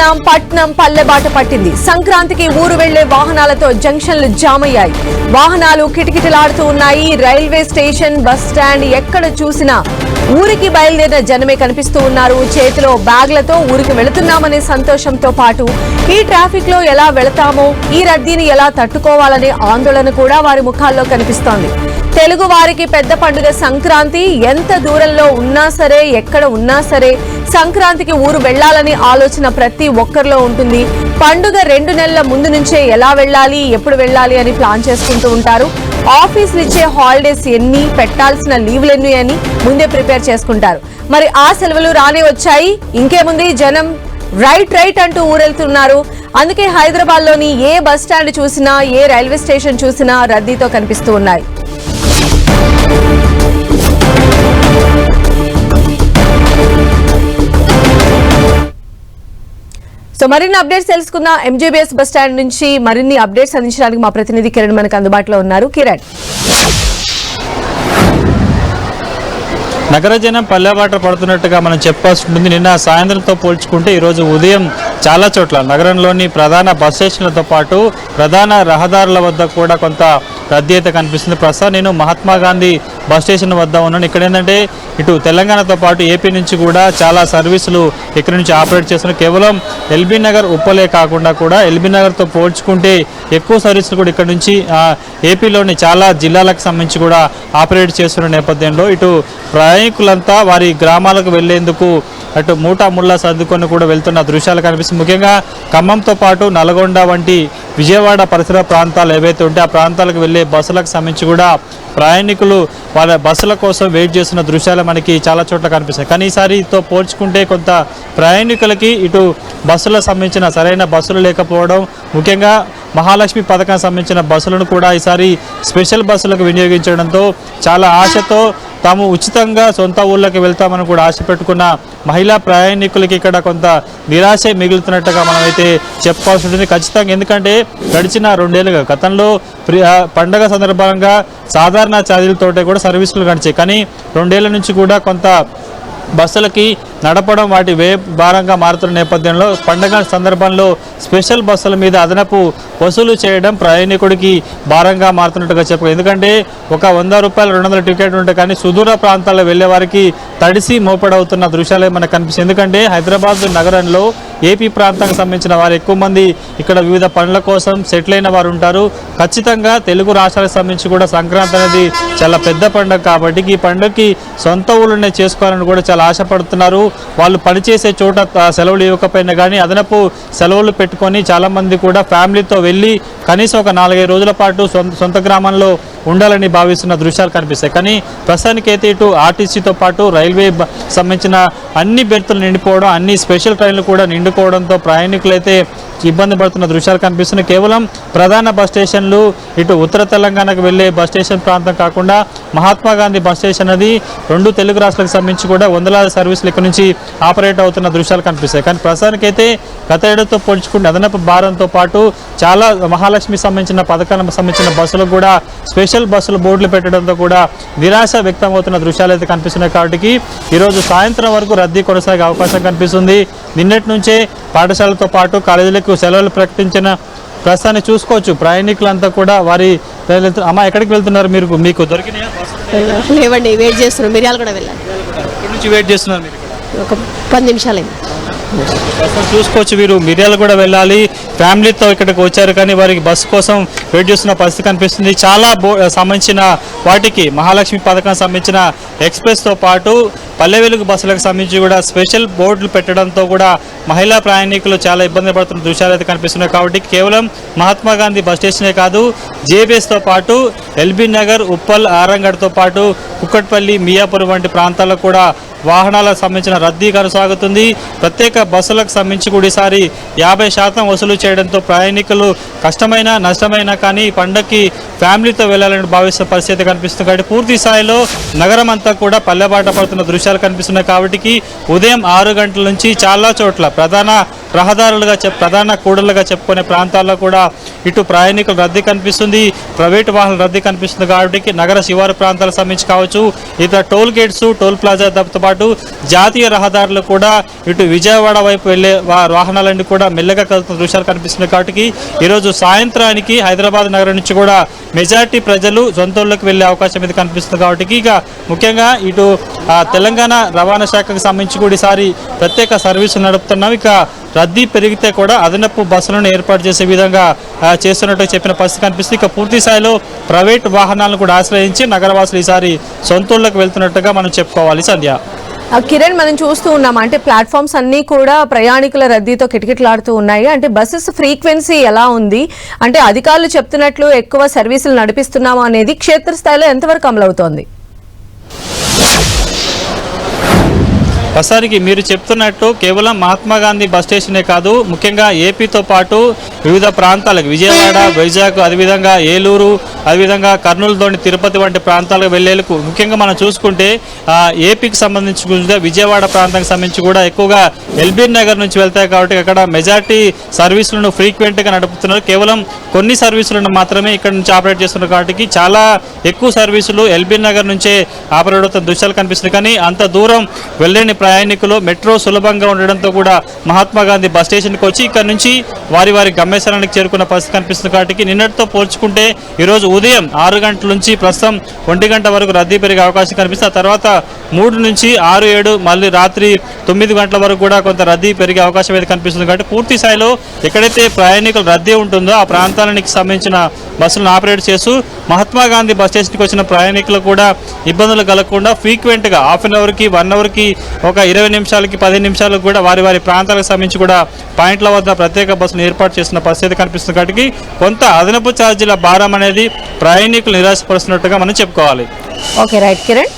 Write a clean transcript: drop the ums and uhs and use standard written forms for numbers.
చూస్తున్నాం. పట్నం పల్లెబాట పట్టింది. సంక్రాంతికి ఊరు వెళ్లే వాహనాలతో జంక్షన్లు జామ్ అయ్యాయి. వాహనాలు కిటకిటలాడుతూ ఉన్నాయి. రైల్వే స్టేషన్, బస్ స్టాండ్ ఎక్కడ చూసినా ఊరికి బయలుదేరిన జనమే కనిపిస్తూ ఉన్నారు. చేతిలో బ్యాగ్లతో ఊరికి వెళుతున్నామనే సంతోషంతో పాటు ఈ ట్రాఫిక్ లో ఎలా వెళతామో, ఈ రద్దీని ఎలా తట్టుకోవాలనే ఆందోళన కూడా వారి ముఖాల్లో కనిపిస్తోంది. తెలుగు వారికి పెద్ద పండుగ సంక్రాంతి. ఎంత దూరంలో ఉన్నా సరే, ఎక్కడ ఉన్నా సరే సంక్రాంతికి ఊరు వెళ్లాలని ఆలోచన ప్రతి ఒక్కరిలో ఉంటుంది. పండుగ 2 నెలల ముందు నుంచే ఎలా వెళ్లాలి, ఎప్పుడు వెళ్లాలి అని ప్లాన్ చేసుకుంటూ ఉంటారు. ఆఫీసులు ఇచ్చే హాలిడేస్ ఎన్ని, పెట్టాల్సిన లీవ్లు ఎన్ని అని ముందే ప్రిపేర్ చేసుకుంటారు. మరి ఆ సెలవులు రానే వచ్చాయి. ఇంకేముంది, జనం రైట్ అంటూ ఊరెళ్తున్నారు. అందుకే హైదరాబాద్ లోని ఏ బస్ స్టాండ్ చూసినా, ఏ రైల్వే స్టేషన్ చూసినా రద్దీతో కనిపిస్తూ ఉన్నాయి. సో మరిన్ని అప్డేట్స్ తెలుసుకుందాం. ఎంజీబీఎస్ బస్ స్టాండ్ నుంచి మరిన్ని అప్డేట్స్ అందించడానికి మా ప్రతినిధి కిరణ్ మనకు అందుబాటులో ఉన్నారు. కిరణ్, నగర జనం పల్లెబాట పడుతున్నట్టుగా మనం చెప్పాల్సి ఉంటుంది. నిన్న సాయంత్రంతో పోల్చుకుంటే ఈరోజు ఉదయం చాలా చోట్ల నగరంలోని ప్రధాన బస్ స్టేషన్లతో పాటు ప్రధాన రహదారుల వద్ద కూడా కొంత రద్దీ అయితే కనిపిస్తుంది. ప్రస్తుతం నేను మహాత్మా గాంధీ బస్ స్టేషన్ వద్ద ఉన్నాను. ఇక్కడ ఏంటంటే ఇటు తెలంగాణతో పాటు ఏపీ నుంచి కూడా చాలా సర్వీసులు ఇక్కడ నుంచి ఆపరేట్ చేస్తున్నారు. కేవలం ఎల్బీ నగర్ ఉప్పలే కాకుండా కూడా ఎల్బీ నగర్తో పోల్చుకుంటే ఎక్కువ సర్వీసులు కూడా ఇక్కడ నుంచి ఏపీలోని చాలా జిల్లాలకు సంబంధించి కూడా ఆపరేట్ చేస్తున్న నేపథ్యంలో ఇటు ప్రయాణికులంతా వారి గ్రామాలకు వెళ్లేందుకు అటు మూటా ముళ్ళ సర్దుకొని కూడా వెళ్తున్న దృశ్యాలు కనిపిస్తుంది. ముఖ్యంగా ఖమ్మంతో పాటు నల్గొండ వంటి విజయవాడ పరిసర ప్రాంతాలు ఏవైతే ఉంటే ఆ ప్రాంతాలకు వెళ్లే బస్సులకు సంబంధించి కూడా ప్రయాణికులు వాళ్ళ బస్సుల కోసం వెయిట్ చేస్తున్న దృశ్యాలు మనకి చాలా చోట్ల కనిపిస్తాయి. కానీ ఈసారితో పోల్చుకుంటే కొంత ప్రయాణికులకి ఇటు బస్సులకు సంబంధించిన సరైన బస్సులు లేకపోవడం, ముఖ్యంగా మహాలక్ష్మి పథకానికి సంబంధించిన బస్సులను కూడా ఈసారి స్పెషల్ బస్సులకు వినియోగించడంతో చాలా ఆశతో తాము ఉచితంగా సొంత ఊళ్ళకి వెళ్తామని కూడా ఆశ పెట్టుకున్న మహిళా ప్రయాణికులకి ఇక్కడ కొంత నిరాశ మిగులుతున్నట్టుగా మనమైతే చెప్పుకోవాల్సి ఉంటుంది ఖచ్చితంగా. ఎందుకంటే గడిచిన 2 ఏళ్ళుగా గతంలో పండగ సందర్భంగా సాధారణ ఛార్జీలతోటే కూడా సర్వీసులు గడిచాయి. కానీ 2 ఏళ్ల నుంచి కూడా కొంత బస్సులకి నడపడం వాటి భారంగా మారుతున్న నేపథ్యంలో పండుగ సందర్భంలో స్పెషల్ బస్సుల మీద అదనపు వసూలు చేయడం ప్రయాణికుడికి భారంగా మారుతున్నట్టుగా చెప్పారు. ఎందుకంటే ఒక 100 రూపాయలు 200 టికెట్ ఉంటే కానీ సుదూర ప్రాంతాల్లో వెళ్లే వారికి తడిసి మోపడవుతున్న దృశ్యాలే మనకు కనిపిస్తుంది. ఎందుకంటే హైదరాబాద్ నగరంలో ఏపీ ప్రాంతానికి సంబంధించిన వారు ఎక్కువ మంది ఇక్కడ వివిధ పనుల కోసం సెటిల్ అయిన వారు ఉంటారు. ఖచ్చితంగా తెలుగు రాష్ట్రాలకు సంబంధించి కూడా సంక్రాంతి అనేది చాలా పెద్ద పండుగ కాబట్టి ఈ పండుగకి సొంత ఊళ్ళనే చేసుకోవాలని కూడా చాలా ఆశపడుతున్నారు. వాళ్ళు పనిచేసే చోట సెలవులు ఇవ్వకపోయినా కానీ అదనపు సెలవులు పెట్టుకొని చాలామంది కూడా ఫ్యామిలీతో వెళ్ళి కనీసం ఒక 4-5 రోజుల పాటు సొంత గ్రామంలో ఉండాలని భావిస్తున్న దృశ్యాలు కనిపిస్తాయి. కానీ ప్రస్తుతానికైతే ఇటు ఆర్టీసీతో పాటు రైల్వే సంబంధించిన అన్ని బెర్తులు నిండిపోవడం, అన్ని స్పెషల్ ట్రైన్లు కూడా నిండుకోవడంతో ప్రయాణికులైతే ఇబ్బంది పడుతున్న దృశ్యాలు కనిపిస్తున్నాయి. కేవలం ప్రధాన బస్ స్టేషన్లు ఇటు ఉత్తర తెలంగాణకు వెళ్లే బస్ స్టేషన్ ప్రాంతం కాకుండా మహాత్మా గాంధీ బస్ స్టేషన్ అది 2 తెలుగు రాష్ట్రాలకు సంబంధించి కూడా వందలాది సర్వీసులు ఇక్కడ నుంచి ఆపరేట్ అవుతున్న దృశ్యాలు కనిపిస్తాయి. కానీ ప్రస్తుతానికైతే గత ఏడాదితో పోల్చుకుంటే అదనపు భారంతో పాటు చాలా మహాలక్ష్మి సంబంధించిన పథకాలకు సంబంధించిన బస్సులకు కూడా స్పెషల్ బస్సులు బోర్డులు పెట్టడంతో కూడా నిరాశ వ్యక్తం అవుతున్న దృశ్యాలు అయితే కనిపిస్తున్నాయి. కాబట్టి ఈరోజు సాయంత్రం వరకు రద్దీ కొనసాగే అవకాశం కనిపిస్తుంది. నిన్నటి నుంచే పాఠశాలతో పాటు కాలేజీలకు సెలవులు ప్రకటించిన ప్రస్తుతాన్ని చూసుకోవచ్చు. ప్రయాణికులంతా కూడా వారి అమ్మ ఎక్కడికి వెళ్తున్నారు, మీకు దొరికినాయా? లేవండి, వెయిట్ చేస్తున్నాం. మిర్యాల కూడా వెళ్ళాలి. ఎక్కడి నుంచి వెయిట్ చేస్తున్నారు మీరు? ఒక 10 నిమిషాలైంది. చూసుకోవచ్చు, వీరు మిర్యాల కూడా వెళ్ళాలి. ఫ్యామిలీతో ఇక్కడికి వచ్చారు కానీ వారికి బస్సు కోసం వెయిట్ చేస్తున్న పరిస్థితి కనిపిస్తుంది. చాలా సంబంధించిన వాటికి మహాలక్ష్మి పథకం సంబంధించిన ఎక్స్ప్రెస్తో పాటు పల్లె వెలుగు బస్సులకు సంబంధించి కూడా స్పెషల్ బోర్డులు పెట్టడంతో కూడా మహిళా ప్రయాణికులు చాలా ఇబ్బంది పడుతున్న దృశ్యాలు అయితే కనిపిస్తున్నాయి. కాబట్టి కేవలం మహాత్మా గాంధీ బస్ స్టేషనే కాదు, జేబీఎస్తో పాటు ఎల్బీ నగర్, ఉప్పల్, ఆరంగడ్తో పాటు కుక్కట్పల్లి, మియాపూర్ వంటి ప్రాంతాలకు కూడా వాహనాలకు సంబంధించిన రద్దీ కొనసాగుతుంది. ప్రత్యేక బస్సులకు సంబంధించి కూడా ఈసారి 50% వసూలు చేయడంతో ప్రయాణికులు కష్టమైన నష్టమైనా కానీ పండగకి ఫ్యామిలీతో వెళ్లాలని భావిస్తున్న పరిస్థితి కనిపిస్తుంది. కాబట్టి పూర్తి స్థాయిలో నగరం అంతా కూడా పల్లెబాట పడుతున్న దృశ్యాలు కనిపిస్తున్నాయి. కాబట్టి ఉదయం 6 గంటల నుంచి చాలా చోట్ల ప్రధాన రహదారులుగా ప్రధాన కూడళ్లుగా చెప్పుకునే ప్రాంతాల్లో కూడా ఇటు ప్రయాణికుల రద్దీ కనిపిస్తుంది, ప్రైవేటు వాహనాల రద్దీ కనిపిస్తుంది. కాబట్టి నగర శివారు ప్రాంతాలకు సంబంధించి కావచ్చు, ఇతర టోల్ గేట్స్, టోల్ ప్లాజాతో పాటు జాతీయ రహదారులు కూడా ఇటు విజయవాడ వైపు వెళ్లే వాహనాలన్నీ కూడా మెల్లగా కలుతున్న దృశ్యాలు కనిపిస్తున్నాయి. కాబట్టి ఈరోజు సాయంత్రానికి హైదరాబాద్ నగరం నుంచి కూడా మెజార్టీ ప్రజలు సొంతూళ్ళకి వెళ్లే అవకాశం ఇది కనిపిస్తుంది. కాబట్టి ఇక ముఖ్యంగా ఇటు తెలంగాణ రవాణా శాఖకు సంబంధించి కూడా ఈసారి ప్రత్యేక సర్వీసులు నడుపుతున్నాం. ఇక రద్దీ పెరిగితే కూడా అదనపు బస్సులను ఏర్పాటు చేసే విధంగా చేస్తున్నట్టు చెప్పిన పరిస్థితి కనిపిస్తుంది. ఇక పూర్తి స్థాయిలో ప్రైవేట్ వాహనాలను కూడా ఆశ్రయించి నగరవాసులు ఈసారి సొంతూళ్ళకి వెళ్తున్నట్టుగా మనం చెప్పుకోవాలి. సంధ్య, కిరణ్, మనం చూస్తూ ఉన్నాం అంటే ప్లాట్ఫామ్స్ అన్నీ కూడా ప్రయాణికుల రద్దీతో కిటకిటలాడుతూ ఉన్నాయి. అంటే బస్సెస్ ఫ్రీక్వెన్సీ ఎలా ఉంది, అంటే అధికారులు చెప్తున్నట్లు ఎక్కువ సర్వీసులు నడిపిస్తున్నామా అనేది క్షేత్రస్థాయిలో ఎంతవరకు అమలవుతోంది? ప్రస్తుతానికి మీరు చెప్తున్నట్టు కేవలం మహాత్మా గాంధీ బస్ స్టేషనే కాదు, ముఖ్యంగా ఏపీతో పాటు వివిధ ప్రాంతాలకు విజయవాడ, వైజాగ్, అదేవిధంగా ఏలూరు, అదేవిధంగా కర్నూలుతోని తిరుపతి వంటి ప్రాంతాలకు వెళ్లేందుకు ముఖ్యంగా మనం చూసుకుంటే ఏపీకి సంబంధించి విజయవాడ ప్రాంతానికి సంబంధించి కూడా ఎక్కువగా ఎల్బీ నగర్ నుంచి వెళ్తాయి. కాబట్టి అక్కడ మెజార్టీ సర్వీసులను ఫ్రీక్వెంట్గా నడుపుతున్నారు. కేవలం కొన్ని సర్వీసులను మాత్రమే ఇక్కడ నుంచి ఆపరేట్ చేస్తున్నారు. కాబట్టి చాలా ఎక్కువ సర్వీసులు ఎల్బీ నగర్ నుంచే ఆపరేట్ అవుతున్న దృశ్యాలు కనిపిస్తున్నాయి. కానీ అంత దూరం వెళ్ళని ప్రయాణికులు మెట్రో సులభంగా ఉండడంతో కూడా మహాత్మా గాంధీ బస్ స్టేషన్కి వచ్చి ఇక్కడ నుంచి వారి వారి గమ్యస్థానానికి చేరుకున్న పరిస్థితి కనిపిస్తుంది. కాబట్టి నిన్నటితో పోల్చుకుంటే ఈరోజు ఉదయం 6 గంటల నుంచి ప్రస్తుతం 1 గంట వరకు రద్దీ పెరిగే అవకాశం కనిపిస్తుంది. ఆ తర్వాత 3 నుంచి 6, 7 మళ్ళీ రాత్రి 9 గంటల వరకు కూడా కొంత రద్దీ పెరిగే అవకాశం అయితే కనిపిస్తుంది. కాబట్టి పూర్తి స్థాయిలో ఎక్కడైతే ప్రయాణికుల రద్దీ ఉంటుందో ఆ ప్రాంతానికి సంబంధించిన బస్సులను ఆపరేట్ చేస్తూ మహాత్మా గాంధీ బస్ స్టేషన్కి వచ్చిన ప్రయాణికులు కూడా ఇబ్బందులు కలగకుండా ఫ్రీక్వెంట్గా హాఫ్ అన్ అవర్కి 1 అవర్కి ఒక 20 నిమిషాలకి 10 నిమిషాలకు కూడా వారి వారి ప్రాంతాలకు సంబంధించి కూడా పాయింట్ల వద్ద ప్రత్యేక బస్సులు ఏర్పాటు చేస్తున్న పరిస్థితి కనిపిస్తుంది. కాబట్టి కొంత అదనపు ఛార్జీల భారం అనేది ప్రయాణికులు నిరాశపరుస్తున్నట్టుగా మనం చెప్పుకోవాలి. Okay, right Kiran.